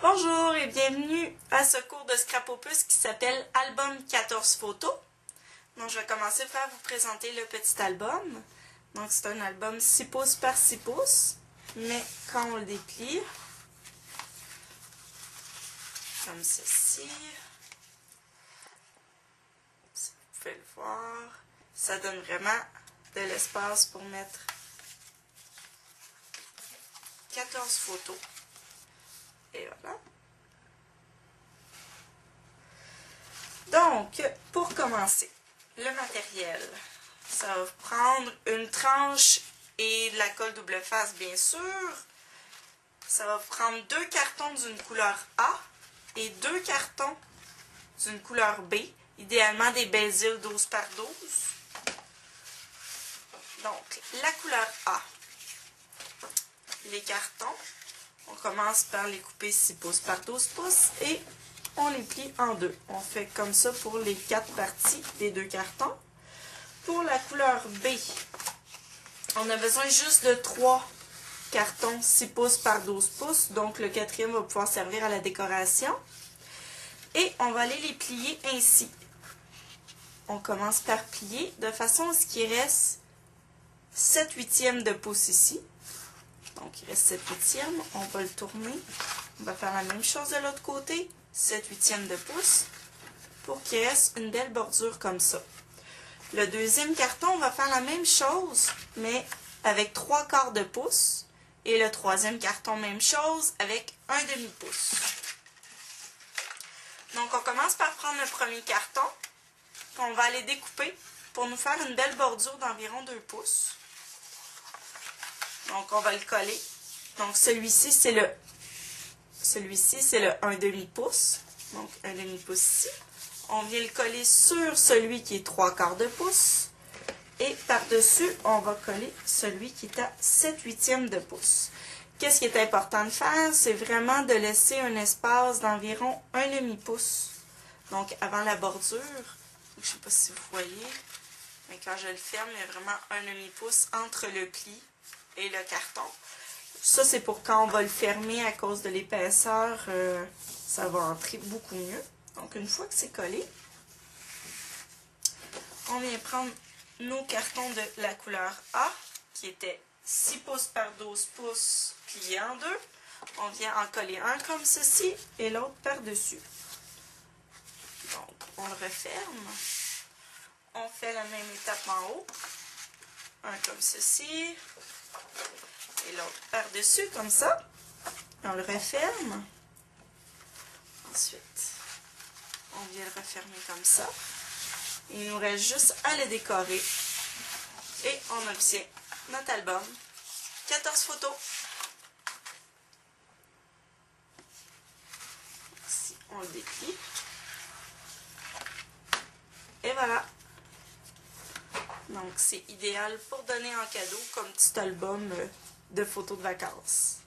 Bonjour et bienvenue à ce cours de Scrapopus qui s'appelle Album 14 photos. Donc, je vais commencer par vous présenter le petit album. Donc, c'est un album 6 pouces par 6 pouces, mais quand on le déplie, comme ceci, si vous pouvez le voir, ça donne vraiment de l'espace pour mettre 14 photos. Et voilà. Donc, pour commencer, le matériel. Ça va prendre une tranche et de la colle double face, bien sûr. Ça va prendre 2 cartons d'une couleur A et 2 cartons d'une couleur B. Idéalement des Bézil 12 par 12. Donc, la couleur A. Les cartons. On commence par les couper 6 pouces par 12 pouces et on les plie en deux. On fait comme ça pour les 4 parties des 2 cartons. Pour la couleur B, on a besoin juste de 3 cartons 6 pouces par 12 pouces. Donc, le quatrième va pouvoir servir à la décoration. Et on va aller les plier ainsi. On commence par plier de façon à ce qu'il reste 7/8 de pouce ici. Donc, il reste 7/8. On va le tourner. On va faire la même chose de l'autre côté. 7/8 de pouce. Pour qu'il reste une belle bordure comme ça. Le deuxième carton, on va faire la même chose, mais avec 3/4 de pouce. Et le troisième carton, même chose, avec 1/2 pouce. Donc, on commence par prendre le premier carton. On va aller découper pour nous faire une belle bordure d'environ 2 pouces. Donc, on va le coller. Donc, celui-ci, c'est le 1/2 pouce. Donc, 1/2 pouce ici. On vient le coller sur celui qui est 3/4 de pouce. Et par-dessus, on va coller celui qui est à 7/8 de pouce. Qu'est-ce qui est important de faire? C'est vraiment de laisser un espace d'environ 1/2 pouce. Donc, avant la bordure, je ne sais pas si vous voyez, mais quand je le ferme, il y a vraiment 1/2 pouce entre le pli et le carton. Ça, c'est pour quand on va le fermer à cause de l'épaisseur, ça va entrer beaucoup mieux. Donc, une fois que c'est collé, on vient prendre nos cartons de la couleur A, qui était 6 pouces par 12 pouces pliés en deux. On vient en coller un comme ceci et l'autre par-dessus. Donc, on le referme. On fait la même étape en haut. Un comme ceci. Et l'autre par-dessus, comme ça. On le referme. Ensuite, on vient le refermer comme ça. Il nous reste juste à le décorer. Et on obtient notre album. 14 photos. Ici, on le déplie. Et voilà. Donc, c'est idéal pour donner en cadeau comme petit album de photos de vacances.